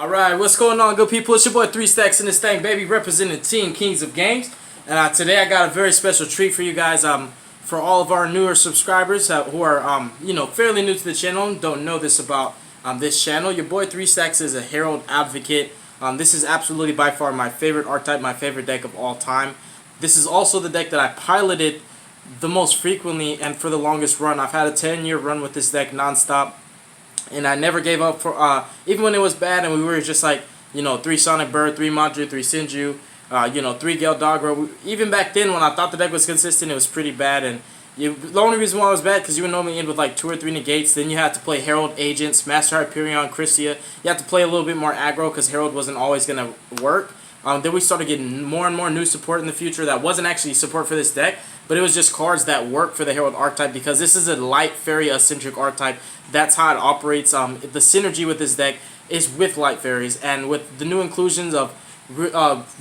Alright, what's going on, good people? It's your boy 3 Stacks in this thing, baby, representing Team Kings of Games. And today I got a very special treat for you guys. For all of our newer subscribers who are, fairly new to the channel and don't know this about this channel. Your boy 3 Stacks is a Herald advocate. This is absolutely by far my favorite archetype, my favorite deck of all time. This is also the deck that I piloted the most frequently and for the longest run. I've had a 10-year run with this deck nonstop. And I never gave up for even when it was bad and we were just like 3 Sonic Bird, 3 Madru, 3 Sinju, 3 Gale Dogra. Even back then when I thought the deck was consistent, it was pretty bad. And the only reason why it was bad because you would normally end with like 2 or 3 negates. Then you had to play Herald Agents, Master Hyperion, KRISTYA. You have to play a little bit more aggro because Herald wasn't always gonna work. Then we started getting more and more new support in the future that wasn't actually support for this deck, but it was just cards that work for the Herald archetype because this is a light fairy-centric archetype. That's how it operates. The synergy with this deck is with light fairies, and with the new inclusions of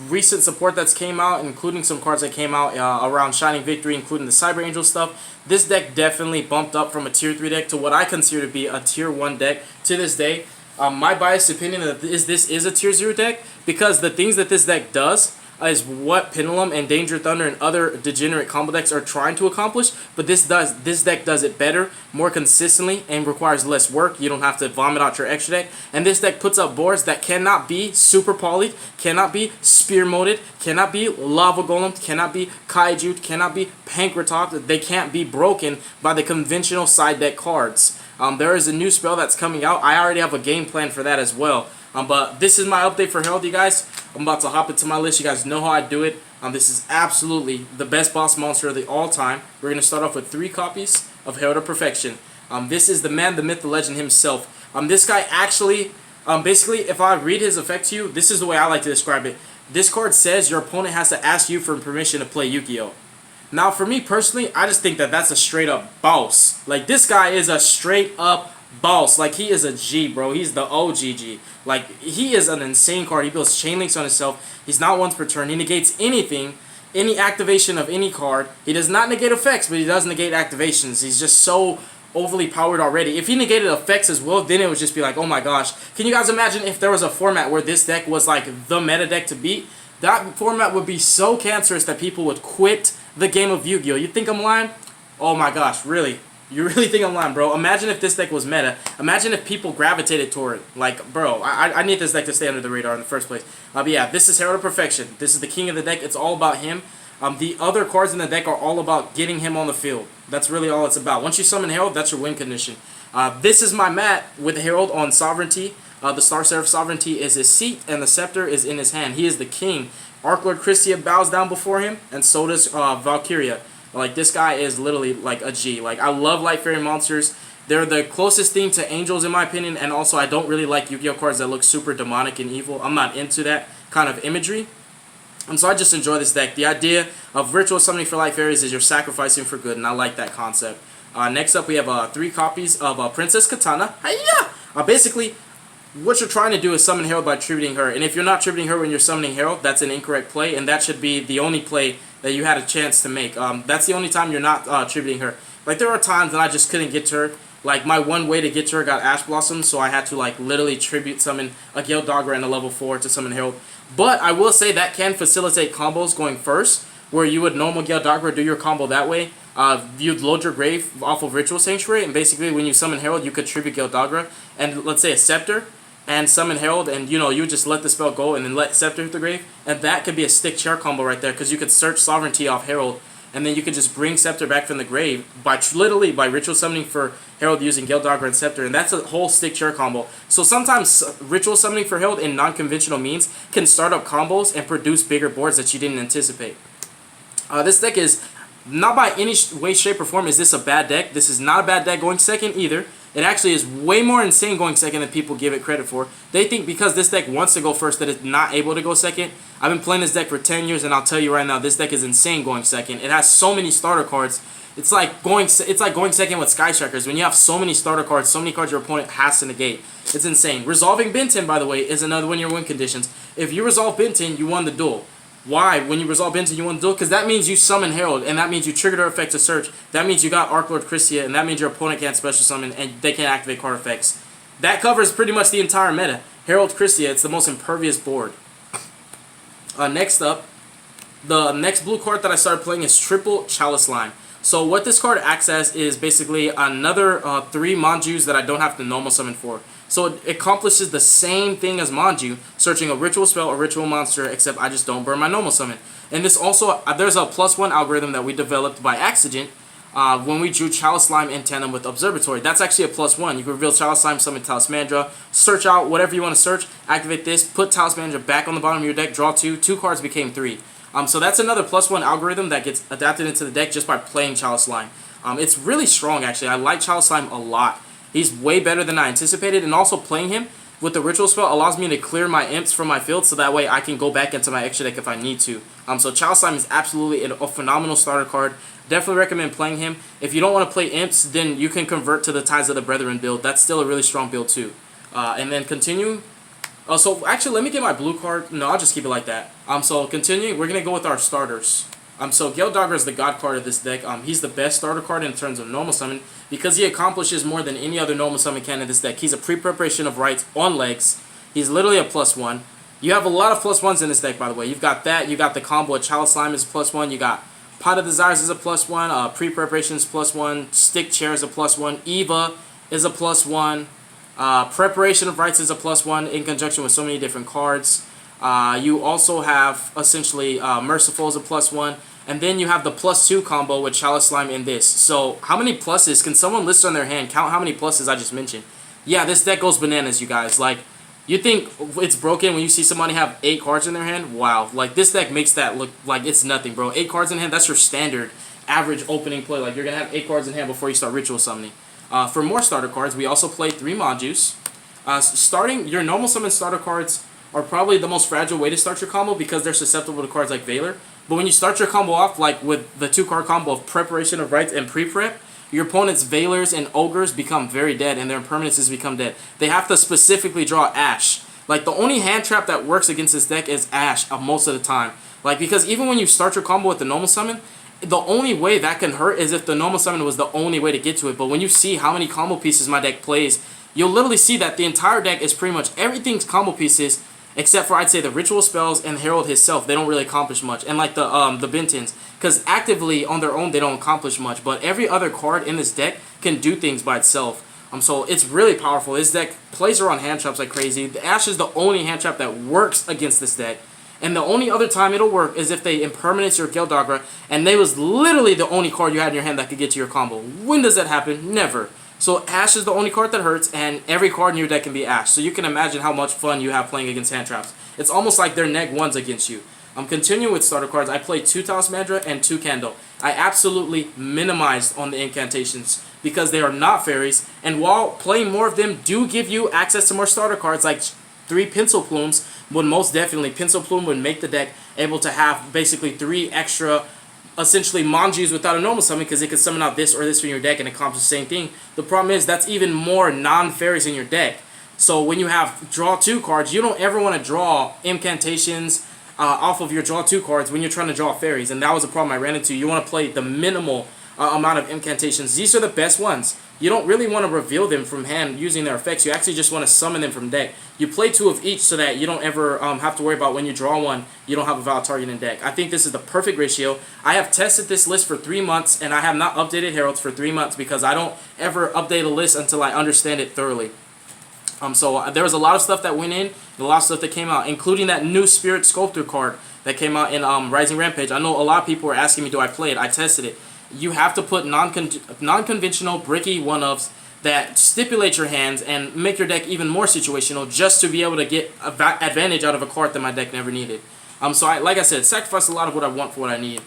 recent support that's came out, including some cards that came out around Shining Victory, including the Cyber Angel stuff, this deck definitely bumped up from a tier 3 deck to what I consider to be a tier 1 deck to this day. My biased opinion is this is a tier 0 deck because the things that this deck does is what Pendulum and Danger Thunder and other degenerate combo decks are trying to accomplish, but this deck does it better, more consistently, and requires less work. You don't have to vomit out your extra deck, and this deck puts up boards that cannot be super polyed, cannot be spear moded, cannot be lava golem, cannot be kaiju, cannot be pancratop. They can't be broken by the conventional side deck cards. There is a new spell that's coming out. I already have a game plan for that as well. But this is my update for Herald, you guys. I'm about to hop into my list. You guys know how I do it. This is absolutely the best boss monster of the all time. We're going to start off with 3 copies of Herald of Perfection. This is the man, the myth, the legend himself. This guy actually, basically, if I read his effect to you, this is the way I like to describe it. This card says your opponent has to ask you for permission to play Yu-Gi-Oh! Now, for me personally, I just think that that's a straight up boss. Like, this guy is a straight up boss. Like, he is a G, bro. He's the OGG. Like, he is an insane card. He builds chain links on himself. He's not once per turn. He negates anything, any activation of any card. He does not negate effects, but he does negate activations. He's just so overly powered already. If he negated effects as well, then it would just be like, oh my gosh. Can you guys imagine if there was a format where this deck was like the meta deck to beat? That format would be so cancerous that people would quit the game of Yu-Gi-Oh! You think I'm lying? Oh my gosh, really? You really think I'm lying, bro? Imagine if this deck was meta. Imagine if people gravitated toward it. Like, bro, I need this deck to stay under the radar in the first place. But yeah, this is Herald of Perfection. This is the king of the deck. It's all about him. The other cards in the deck are all about getting him on the field. That's really all it's about. Once you summon Herald, that's your win condition. This is my mat with Herald on Sovereignty. The Star Seraph Sovereignty is his seat, and the scepter is in his hand. He is the king. ARCHLORD KRISTYA bows down before him, and so does Valkyria. Like, this guy is literally like a G. Like, I love Light Fairy monsters. They're the closest thing to angels in my opinion, and also I don't really like Yu-Gi-Oh! Cards that look super demonic and evil. I'm not into that kind of imagery. And so I just enjoy this deck. The idea of ritual summoning for Light Fairies is you're sacrificing for good, and I like that concept. Next up, we have 3 copies of Princess Katana. Hiya! Basically, what you're trying to do is summon Herald by tributing her. And if you're not tributing her when you're summoning Herald, that's an incorrect play, and that should be the only play that you had a chance to make. That's the only time you're not tributing her. Like, there are times that I just couldn't get to her. Like, my one way to get to her got Ash Blossom, so I had to, like, literally tribute summon a Gale Dogra and a level 4 to summon Herald. But I will say that can facilitate combos going first, where you would normal Gale Dogra, do your combo that way. You'd load your grave off of Ritual Sanctuary, and basically when you summon Herald, you could tribute Gale Dogra, and let's say a Scepter, and summon Herald, and you would just let the spell go and then let Scepter hit the grave, and that could be a stick chair combo right there, because you could search Sovereignty off Herald, and then you could just bring Scepter back from the grave by literally by ritual summoning for Herald using Gale Dogra and Scepter, and that's a whole stick chair combo. So sometimes ritual summoning for Herald in non-conventional means can start up combos and produce bigger boards that you didn't anticipate. This deck is not by any way, shape, or form is this a bad deck. This is not a bad deck going second either. It actually is way more insane going second than people give it credit for. They think because this deck wants to go first that it's not able to go second. I've been playing this deck for 10 years, and I'll tell you right now, this deck is insane going second. It has so many starter cards. It's like going second with Sky Strikers. When you have so many starter cards, so many cards your opponent has to negate. It's insane. Resolving Benton, by the way, is another one of your win conditions. If you resolve Benton, you won the duel. Why? When you resolve Benton, you want to do it? Because that means you summon Herald, and that means you triggered her effect to search. That means you got ARCHLORD KRISTYA, and that means your opponent can't special summon, and they can't activate card effects. That covers pretty much the entire meta. Herald KRISTYA. It's the most impervious board. Next up, the next blue card that I started playing is Triple Chalice Slime. So what this card acts as is basically another 3 Manjus that I don't have to normal summon for. So it accomplishes the same thing as Manju, searching a ritual spell or ritual monster, except I just don't burn my normal summon. And this also, there's a +1 algorithm that we developed by accident when we drew Chalice Slime in tandem with Observatory. That's actually a +1. You can reveal Chalice Slime, summon Talismandra, search out whatever you want to search, activate this, put Talismandra back on the bottom of your deck, draw 2, 2 cards became 3. So that's another +1 algorithm that gets adapted into the deck just by playing Chalice Slime. It's really strong, actually. I like Chalice Slime a lot. He's way better than I anticipated, and also playing him with the ritual spell allows me to clear my imps from my field, so that way I can go back into my extra deck if I need to. So Chalice Slime is absolutely a phenomenal starter card. Definitely recommend playing him. If you don't want to play imps, then you can convert to the Ties of the Brethren build. That's still a really strong build too. And then continue. So actually, let me get my blue card. No, I'll just keep it like that. So continuing, we're gonna go with our starters. So Gale Dogger is the god card of this deck. He's the best starter card in terms of normal summon because he accomplishes more than any other normal summon can in this deck. He's a pre-preparation of rights on legs. He's literally a +1. You have a lot of +1s in this deck, by the way. You've got that. You got the combo of Chalice Slime is a +1. You got Pot of Desires is a +1. Pre-preparation is +1. Stick Chair is a +1. Eva is a +1. Preparation of Rights is a +1 in conjunction with so many different cards. You also have essentially Merciful is a +1. And then you have the +2 combo with Chalice Slime in this. So how many pluses? Can someone list on their hand? Count how many pluses I just mentioned. Yeah, this deck goes bananas, you guys. Like, you think it's broken when you see somebody have 8 cards in their hand? Wow. Like, this deck makes that look like it's nothing, bro. 8 cards in hand, that's your standard average opening play. Like, you're going to have 8 cards in hand before you start ritual summoning. For more starter cards, we also play 3 Manjus. Starting your normal summon starter cards are probably the most fragile way to start your combo because they're susceptible to cards like Valor. But when you start your combo off, like with the 2-card combo of Preparation of Rights and Pre-Prep, your opponent's Valors and Ogres become very dead, and their impermanences become dead. They have to specifically draw Ash. Like, the only hand trap that works against this deck is Ash most of the time. Like, because even when you start your combo with the normal summon, the only way that can hurt is if the normal summon was the only way to get to it. But when you see how many combo pieces my deck plays, you'll literally see that the entire deck is pretty much everything's combo pieces, except for, I'd say, the ritual spells and Herald himself. They don't really accomplish much. And like the Bentons, because actively on their own they don't accomplish much. But every other card in this deck can do things by itself. So it's really powerful. This deck plays around hand traps like crazy. The Ash is the only hand trap that works against this deck. And the only other time it'll work is if they impermanence your Geldagra, and they was literally the only card you had in your hand that could get to your combo. When does that happen? Never. So Ash is the only card that hurts, and every card in your deck can be Ash. So you can imagine how much fun you have playing against hand traps. It's almost like they're neg 1s against you. I'm continuing with starter cards. I played 2 Talismandra and 2 Candle. I absolutely minimized on the incantations because they are not fairies, and while playing more of them do give you access to more starter cards like 3 Pencil Plumes, would most definitely, Pencil Plume would make the deck able to have basically 3 extra essentially Manjus without a normal summon because it can summon out this or this from your deck and accomplish the same thing. The problem is that's even more non-fairies in your deck. So when you have draw 2 cards, you don't ever want to draw incantations off of your draw 2 cards when you're trying to draw fairies, and that was a problem I ran into. You want to play the minimal amount of incantations. These are the best ones. You don't really want to reveal them from hand using their effects. You actually just want to summon them from deck. You play 2 of each so that you don't ever have to worry about when you draw one, you don't have a valid target in deck. I think this is the perfect ratio. I have tested this list for 3 months, and I have not updated Heralds for 3 months because I don't ever update a list until I understand it thoroughly. So there was a lot of stuff that went in, and a lot of stuff that came out, including that new Spirit Sculptor card that came out in Rising Rampage. I know a lot of people were asking me, do I play it? I tested it. You have to put non-conventional, bricky one-ups that stipulate your hands and make your deck even more situational just to be able to get advantage out of a card that my deck never needed. So like I said, sacrifice a lot of what I want for what I need.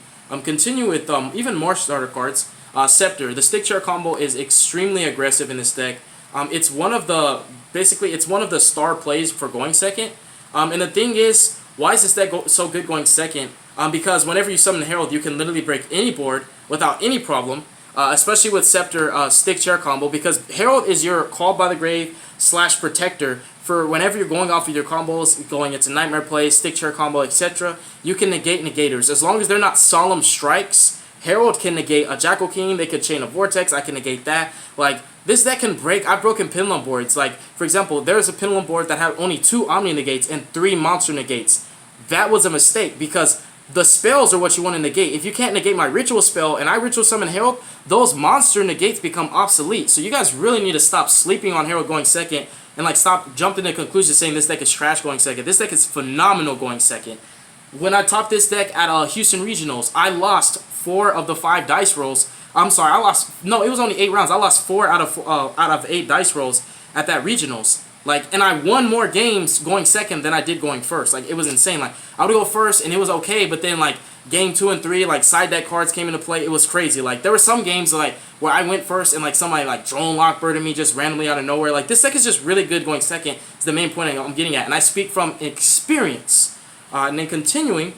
Continue with even more starter cards. Scepter. The Stick Chair combo is extremely aggressive in this deck. It's one of the it's one of the star plays for going second. And the thing is, why is this deck so good going second? Because whenever you summon Herald, you can literally break any board without any problem, especially with Scepter Stick Chair combo, because Herald is your Called by the Grave / protector for whenever you're going off of your combos, going into Nightmare Play, Stick Chair combo, etc. You can negate negators. As long as they're not solemn strikes, Herald can negate a Jackal King, they could chain a Vortex, I can negate that. Like, This deck can break. I've broken Pendulum boards. Like, for example, there's a Pendulum board that had only 2 Omni Negates and 3 Monster Negates. That was a mistake because the spells are what you want to negate. If you can't negate my Ritual spell and I Ritual Summon Herald, those Monster Negates become obsolete. So you guys really need to stop sleeping on Herald going second and like stop jumping to conclusions saying this deck is trash going second. This deck is phenomenal going second. When I topped this deck at Houston Regionals, I lost 4 of the 5 dice rolls. I'm sorry, I lost, no, it was only 8 rounds. I lost 4 out of 8 dice rolls at that Regionals. Like, and I won more games going second than I did going first. Like, it was insane. Like, I would go first and it was okay, but then like game 2 and 3, like side deck cards came into play. It was crazy. Like, there were some games like where I went first and like somebody like drone lockbirded me just randomly out of nowhere. Like, this deck is just really good going second. Is the main point I'm getting at, and I speak from experience. And then continuing,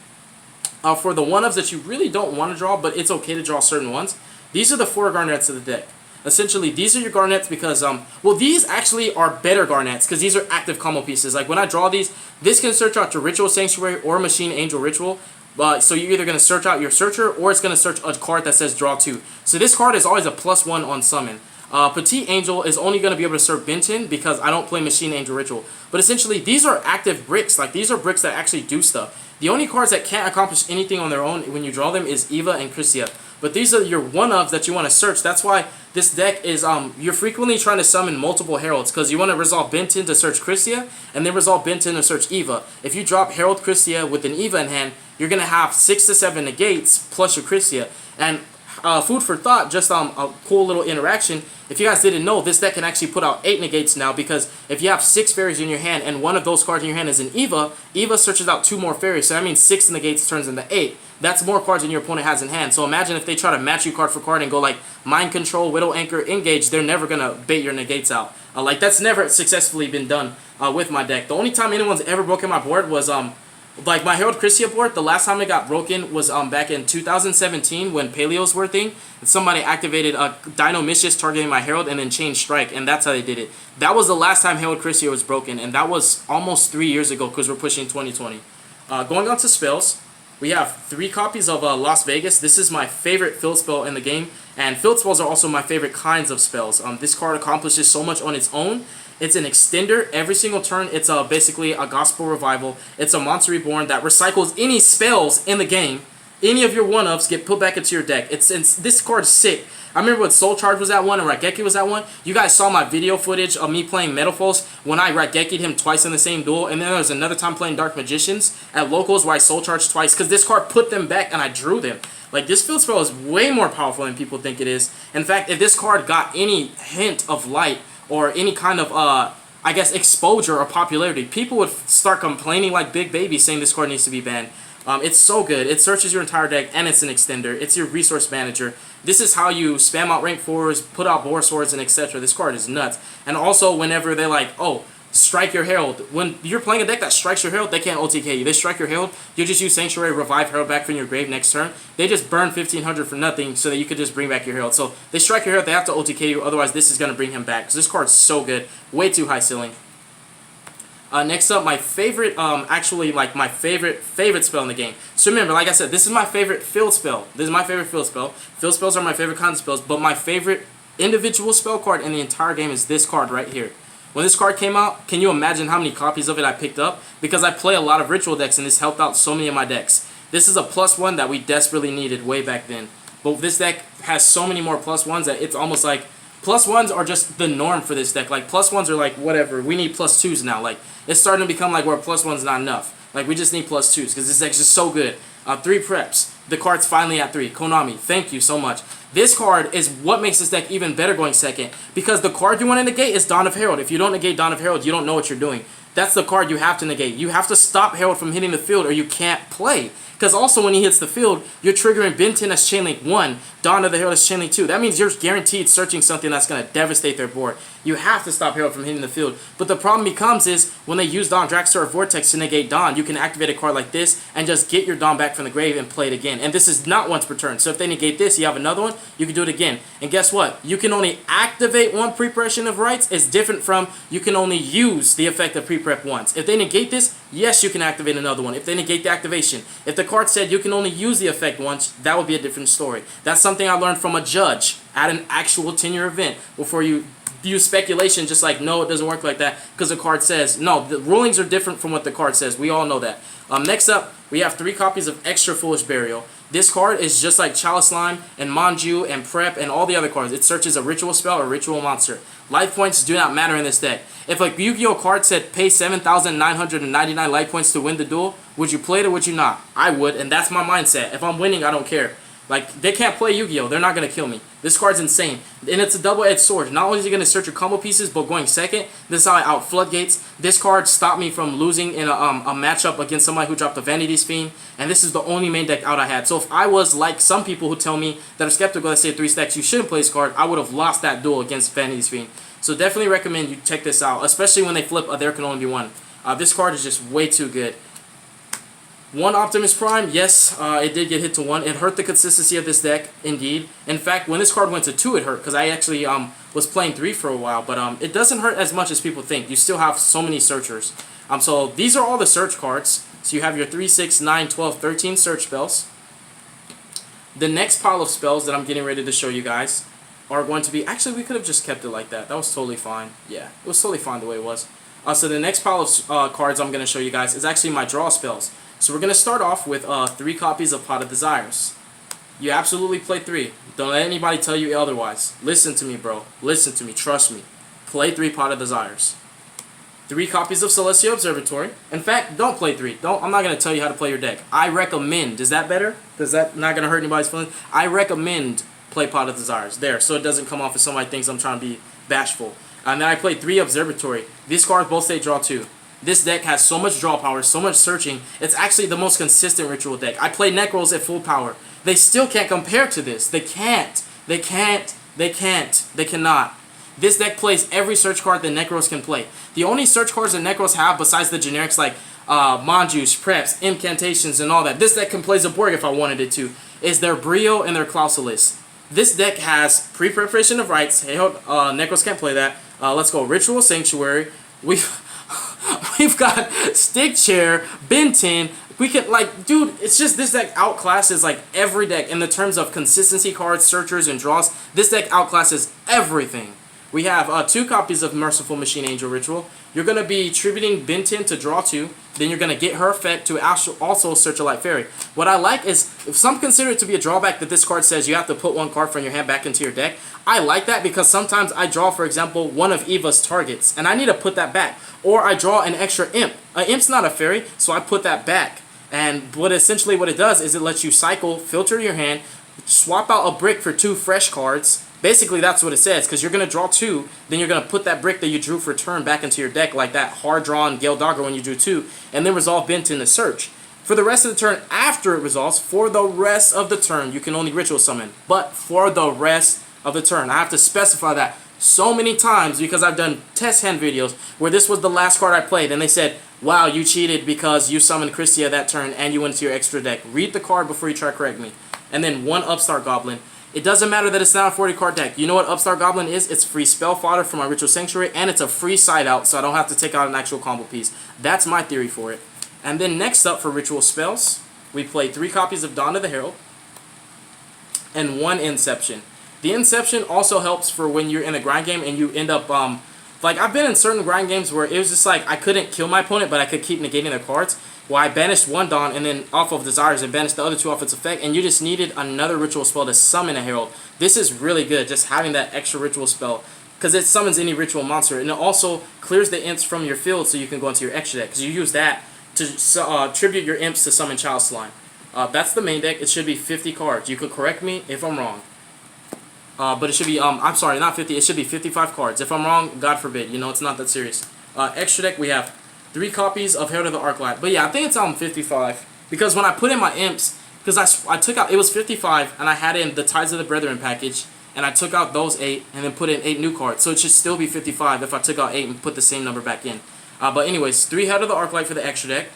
for the one-ofs that you really don't want to draw, but it's okay to draw certain ones. These are the 4 Garnets of the deck. Essentially, these are your Garnets because, well, these actually are better Garnets because these are active combo pieces. Like, when I draw these, this can search out your Ritual Sanctuary or Machine Angel Ritual. So you're either going to search out your Searcher or it's going to search a card that says Draw 2. So this card is always a +1 on Summon. Petite Angel is only going to be able to serve Benton because I don't play Machine Angel Ritual. But essentially, these are active bricks. Like, these are bricks that actually do stuff. The only cards that can't accomplish anything on their own when you draw them is Eva and KRISTYA. But these are your one-ofs that you want to search. That's why this deck is, you're frequently trying to summon multiple Heralds because you want to resolve Benton to search KRISTYA and then resolve Benton to search Eva. If you drop Herald KRISTYA with an Eva in hand, you're going to have 6 to 7 negates plus your KRISTYA. And food for thought, just a cool little interaction. If you guys didn't know, this deck can actually put out 8 negates now because if you have 6 fairies in your hand and one of those cards in your hand is an Eva, Eva searches out 2 more fairies. So that means 6 negates turns into 8. That's more cards than your opponent has in hand. So imagine if they try to match you card for card and go like Mind Control, Widow Anchor, Engage, they're never going to bait your negates out. Like, that's never successfully been done with my deck. The only time anyone's ever broken my board was like my Herald KRISTYA board. The last time it got broken was back in 2017 when Paleos were a thing. And somebody activated a Dino Mischief targeting my Herald and then changed Strike, and that's how they did it. That was the last time Herald KRISTYA was broken, and that was almost 3 years ago because we're pushing 2020. Going on to spells, we have 3 copies of Las Vegas. This is my favorite field spell in the game, and field spells are also my favorite kinds of spells. This card accomplishes so much on its own. It's an extender. Every single turn, it's basically a Gospel Revival. It's a Monster Reborn that recycles any spells in the game. Any of your one-ofs get put back into your deck. This card's sick. I remember when Soul Charge was at 1 and Raigeki was at 1. You guys saw my video footage of me playing Metaphors when I Raigeki'd him twice in the same duel. And then there was another time playing Dark Magicians at Locals where I Soul Charged twice because this card put them back and I drew them. Like, this field spell is way more powerful than people think it is. In fact, if this card got any hint of light or any kind of, I guess, exposure or popularity, people would start complaining like big babies saying this card needs to be banned. It's so good. It searches your entire deck, and it's an extender. It's your resource manager. This is how you spam out rank 4s, put out Boar Swords, and etc. This card is nuts. And also, whenever they're like, oh, strike your Herald. When you're playing a deck that strikes your Herald, they can't OTK you. They strike your Herald, you just use Sanctuary, revive Herald back from your grave next turn. They just burn 1500 for nothing so that you could just bring back your Herald. So they strike your Herald, they have to OTK you, otherwise this is going to bring him back. Because this card's so good. Way too high ceiling. Next up, my favorite, actually, like, my favorite spell in the game. So remember, like I said, this is my favorite field spell. This is my favorite field spell. Field spells are my favorite kinds of spells, but my favorite individual spell card in the entire game is this card right here. When this card came out, can you imagine how many copies of it I picked up? Because I play a lot of ritual decks, and this helped out so many of my decks. This is a +1 that we desperately needed way back then. But this deck has so many more +1s that it's almost like +1s are just the norm for this deck. Like, +1s are like, whatever. We need +2s now. Like, it's starting to become like where +1's not enough. Like, we just need +2s because this deck's just so good. 3 preps. The card's finally at 3. Konami, thank you so much. This card is what makes this deck even better going second, because the card you want to negate is Dawn of Herald. If you don't negate Dawn of Herald, you don't know what you're doing. That's the card you have to negate. You have to stop Herald from hitting the field or you can't play. Because also when he hits the field, you're triggering Benton as Chainlink 1, Dawn of the Herald as Chainlink 2. That means you're guaranteed searching something that's going to devastate their board. You have to stop Herald from hitting the field. But the problem becomes is when they use Dawn Dragster or Vortex to negate Dawn, you can activate a card like this and just get your Dawn back from the grave and play it again. And this is not once per turn. So if they negate this, you have another one, you can do it again. And guess what? You can only activate one pre-pression of rights. It's different from you can only use the effect of pre-prep once. If they negate this, yes, you can activate another one. If they negate the activation. If the card said you can only use the effect once, that would be a different story. That's something I learned from a judge at an actual 10-year event before you use speculation, just like, no, it doesn't work like that because the card says. No, the rulings are different from what the card says. We all know that. Next up, we have 3 copies of Extra Foolish Burial. This card is just like Chalice Slime and Manju and Prep and all the other cards. It searches a ritual spell or ritual monster. Life points do not matter in this deck. If a Yu-Gi-Oh card said pay 7,999 life points to win the duel, would you play it or would you not? I would, and that's my mindset. If I'm winning, I don't care. Like, they can't play Yu-Gi-Oh! They're not going to kill me. This card's insane. And it's a double-edged sword. Not only is it going to search your combo pieces, but going second, this is how I out floodgates. This card stopped me from losing in a matchup against somebody who dropped a Vanity's Fiend. And this is the only main deck out I had. So if I was like some people who tell me that are skeptical that say 3 stacks, you shouldn't play this card, I would have lost that duel against Vanity's Fiend. So definitely recommend you check this out, especially when they flip There Can Only Be One. This card is just way too good. 1 Optimus Prime, yes, it did get hit to 1. It hurt the consistency of this deck, indeed. In fact, when this card went to 2, it hurt, because I actually was playing 3 for a while. But it doesn't hurt as much as people think. You still have so many searchers. So these are all the search cards. So you have your 3, 6, 9, 12, 13 search spells. The next pile of spells that I'm getting ready to show you guys are going to be... Actually, we could have just kept it like that. That was totally fine. Yeah, it was totally fine the way it was. So the next pile of cards I'm going to show you guys is actually my draw spells. So we're going to start off with 3 copies of Pot of Desires. You absolutely play 3. Don't let anybody tell you otherwise. Listen to me, bro. Listen to me. Trust me. Play 3 Pot of Desires. 3 copies of Celestial Observatory. In fact, don't play 3. I'm not going to tell you how to play your deck. I recommend. Is that better? Is that not going to hurt anybody's feelings? I recommend play Pot of Desires. There. So it doesn't come off as somebody thinks I'm trying to be bashful. And then I played 3 Observatory. These cards both say draw 2. This deck has so much draw power, so much searching. It's actually the most consistent ritual deck. I play Necros at full power. They still can't compare to this. They can't. They can't. They can't. They cannot. This deck plays every search card that Necros can play. The only search cards that Necros have, besides the generics like Manjus, Preps, Incantations, and all that, this deck can play Zaborg if I wanted it to, is their Brio and their Clausulus. This deck has Pre-Preparation of Rites. Hey, Necros can't play that. Let's go Ritual Sanctuary. We've got Stick Chair, Ben 10. We can, like, dude, it's just this deck outclasses, like, every deck in the terms of consistency cards, searchers, and draws. This deck outclasses everything. We have 2 copies of Merciful Machine Angel Ritual. You're going to be tributing Ben 10 to draw 2. Then you're going to get her effect to also search a Light Fairy. What I like is, if some consider it to be a drawback that this card says you have to put 1 card from your hand back into your deck, I like that because sometimes I draw, for example, one of Eva's targets, and I need to put that back. Or I draw an extra Imp. An Imp's not a fairy, so I put that back. And essentially what it does is it lets you cycle, filter your hand, swap out a brick for 2 fresh cards. Basically, that's what it says, because you're going to draw 2, then you're going to put that brick that you drew for turn back into your deck, like that hard-drawn Gale Dogger when you drew 2, and then resolve Bent in the search. For the rest of the turn, after it resolves, for the rest of the turn, you can only ritual summon. But for the rest of the turn, I have to specify that so many times because I've done test hand videos where this was the last card I played, and they said, wow, you cheated because you summoned KRISTYA that turn and you went into your extra deck. Read the card before you try to correct me. And then 1 Upstart Goblin. It doesn't matter that it's not a 40 card deck. You know what Upstart Goblin is? It's free spell fodder for my Ritual Sanctuary, and it's a free side out, so I don't have to take out an actual combo piece. That's my theory for it. And then next up for Ritual Spells, we play 3 copies of Dawn of the Herald and 1 Inception. The Inception also helps for when you're in a grind game and you end up, like I've been in certain grind games where it was just like I couldn't kill my opponent, but I could keep negating their cards. Well, I banished 1 Dawn and then off of Desires and banished the other 2 off its effect, and you just needed another ritual spell to summon a Herald. This is really good, just having that extra ritual spell, because it summons any ritual monster, and it also clears the imps from your field so you can go into your extra deck, because you use that to tribute your imps to summon Child Slime. That's the main deck. It should be 50 cards. You could correct me if I'm wrong. But it should be, I'm sorry, not 50, it should be 55 cards. If I'm wrong, God forbid, you know, it's not that serious. Extra deck, we have 3 copies of Herald of the Archlord. But yeah, I think it's 55. Because when I put in my imps, because I took out, it was 55, and I had in the Tides of the Brethren package, and I took out those 8, and then put in 8 new cards. So it should still be 55 if I took out 8 and put the same number back in. But anyways, 3 Herald of the Archlord for the extra deck.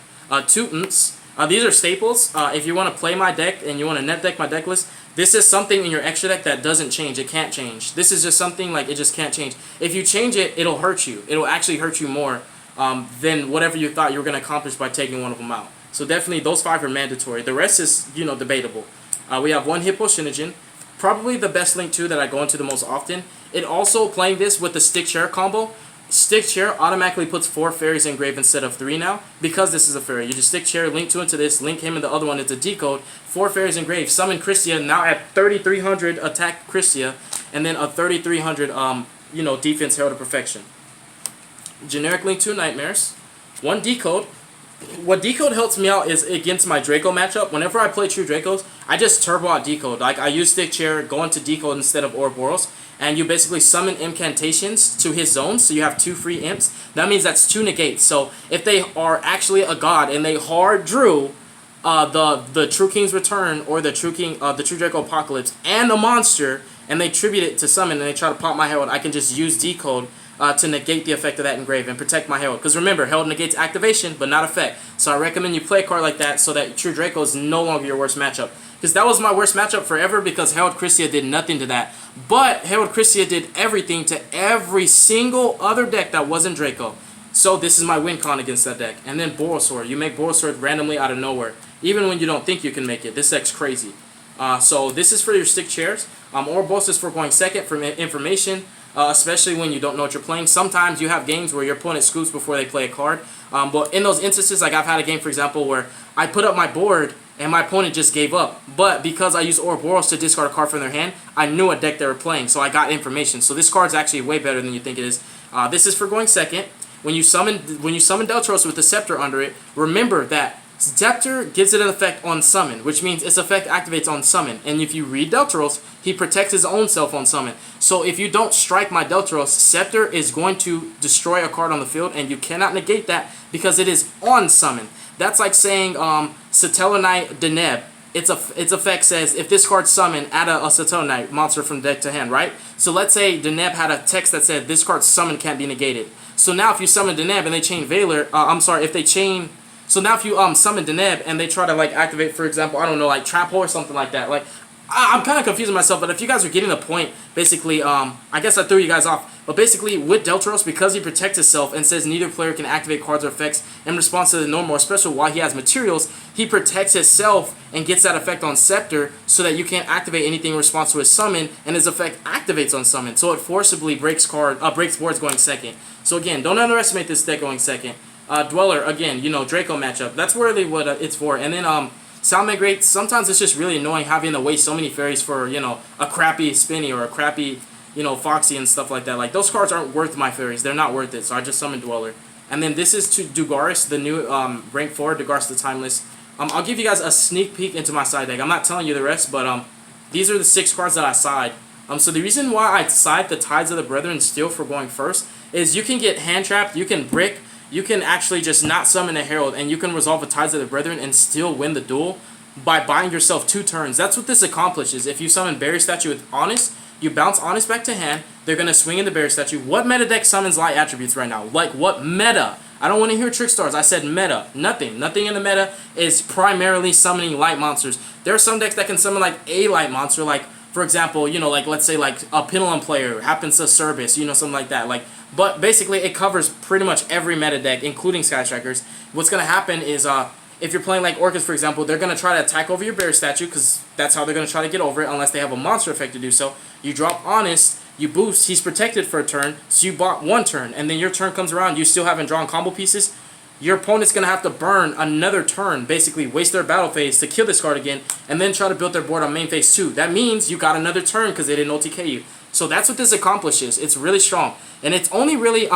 2 imps. These are staples. If you want to play my deck, and you want to net deck my deck list, this is something in your extra deck that doesn't change. It can't change. This is just something like it just can't change. If you change it, it'll hurt you. It'll actually hurt you more than whatever you thought you were going to accomplish by taking one of them out. So definitely those 5 are mandatory. The rest is, you know, debatable. We have 1 Hippo Shinigen. Probably the best link 2 that I go into the most often It also, playing this with the stick chair combo, stick chair automatically puts 4 fairies in grave instead of 3 now, because this is a fairy. You just stick chair, link 2 into this, link him and the other one into decode, 4 fairies in grave, summon KRISTYA, now at 3,300 attack KRISTYA, and then a 3,300 you know, defense Herald of Perfection. Generic link 2 nightmares, 1 decode. What decode helps me out is against my Draco matchup. Whenever I play true Dracos, I just turbo out decode. Like I use stick chair, go into decode instead of Ouroboros, and you basically summon incantations to his zones, so you have 2 free imps. That means that's 2 negates. So if they are actually a god and they hard drew the True King's Return or the True Draco Apocalypse and a monster, and they tribute it to summon and they try to pop my Herald, I can just use decode to negate the effect of that engrave and protect my Herald. Because remember, Herald negates activation, but not effect. So I recommend you play a card like that so that True Draco is no longer your worst matchup. Because that was my worst matchup forever, because Herald KRISTYA did nothing to that. But Herald KRISTYA did everything to every single other deck that wasn't Draco. So this is my win con against that deck. And then Borosaur. You make Borosaur randomly out of nowhere, even when you don't think you can make it. This deck's crazy. So this is for your stick chairs. Ouroboros is for going second for information, especially when you don't know what you're playing. Sometimes you have games where your opponent scoops before they play a card. But in those instances, like I've had a game, for example, where I put up my board and my opponent just gave up. But because I used Ouroboros to discard a card from their hand, I knew what deck they were playing, so I got information. So this card's actually way better than you think it is. This is for going second. When you summon Deltros with the Scepter under it, remember that Scepter gives it an effect on summon, which means its effect activates on summon. And if you read Deltros, he protects his own self on summon. So if you don't strike my Deltros, Scepter is going to destroy a card on the field, and you cannot negate that because it is on summon. That's like saying Satellarknight Deneb. Its effect says if this card summoned, add a Satellarknight monster from deck to hand, right? So let's say Deneb had a text that said this card's summon can't be negated. So now if you summon Deneb and they chain Valor, so now if you summon Deneb and they try to like activate, for example, I don't know, like Trap Hole or something like that, like I'm kind of confusing myself, but if you guys are getting the point, basically, I guess I threw you guys off. But basically, with Deltros, because he protects himself and says neither player can activate cards or effects in response to the normal, especially while he has materials, he protects himself and gets that effect on Scepter so that you can't activate anything in response to his summon, and his effect activates on summon. So it forcibly breaks boards going second. So again, don't underestimate this deck going second. Dweller, again, you know, Draco matchup. That's really what it's for. And then, Sound Migrate, sometimes it's just really annoying having to waste so many fairies for, you know, a crappy Spinny or a crappy, you know, Foxy and stuff like that. Like, those cards aren't worth my fairies. They're not worth it, so I just summon Dweller. And then this is to Dugaris, the new rank 4, Dugaris the Timeless. I'll give you guys a sneak peek into my side deck. I'm not telling you the rest, but these are the 6 cards that I side. So the reason why I side the Tides of the Brethren still for going first is you can get hand trapped, you can brick, you can actually just not summon a Herald, and you can resolve a Tides of the Brethren and still win the duel by buying yourself 2 turns. That's what this accomplishes. If you summon Berry Statue with Honest, you bounce Honest back to hand, they're going to swing in the Berry Statue. What meta deck summons light attributes right now? Like, what meta? I don't want to hear Trick Stars. I said meta. Nothing. Nothing in the meta is primarily summoning light monsters. There are some decks that can summon, like, a light monster, like, for example, you know, like, let's say, like, a Pendulum player happens to Service, you know, something like that. Like, but basically, it covers pretty much every meta deck, including Sky Strikers. What's going to happen is, if you're playing like Orcus, for example, they're going to try to attack over your Bear Statue, because that's how they're going to try to get over it, unless they have a monster effect to do so. You drop Honest, you boost, he's protected for a turn, so you bought 1 turn, and then your turn comes around, you still haven't drawn combo pieces. Your opponent's going to have to burn another turn, basically waste their battle phase to kill this card again, and then try to build their board on main phase 2. That means you got another turn because they didn't OTK you. So that's what this accomplishes. It's really strong. And it's only really,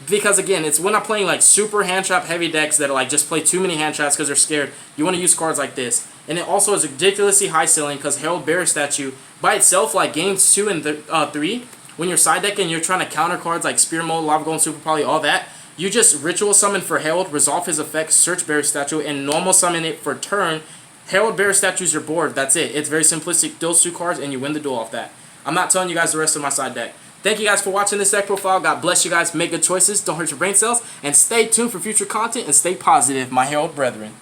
because again, it's when I'm playing like super hand trap heavy decks that are like just play too many hand traps because they're scared. You want to use cards like this. And it also is ridiculously high ceiling because Herald Bear Statue by itself, like games 2 and 3, when you're side decking and you're trying to counter cards like Spear Mode, Lava Golem, Super Poly, all that, you just ritual summon for Herald, resolve his effects, search Bear Statue, and normal summon it for turn. Herald Bear Statue is your board. That's it. It's very simplistic. Those 2 cards and you win the duel off that. I'm not telling you guys the rest of my side deck. Thank you guys for watching this deck profile. God bless you guys. Make good choices. Don't hurt your brain cells. And stay tuned for future content and stay positive, my Herald brethren.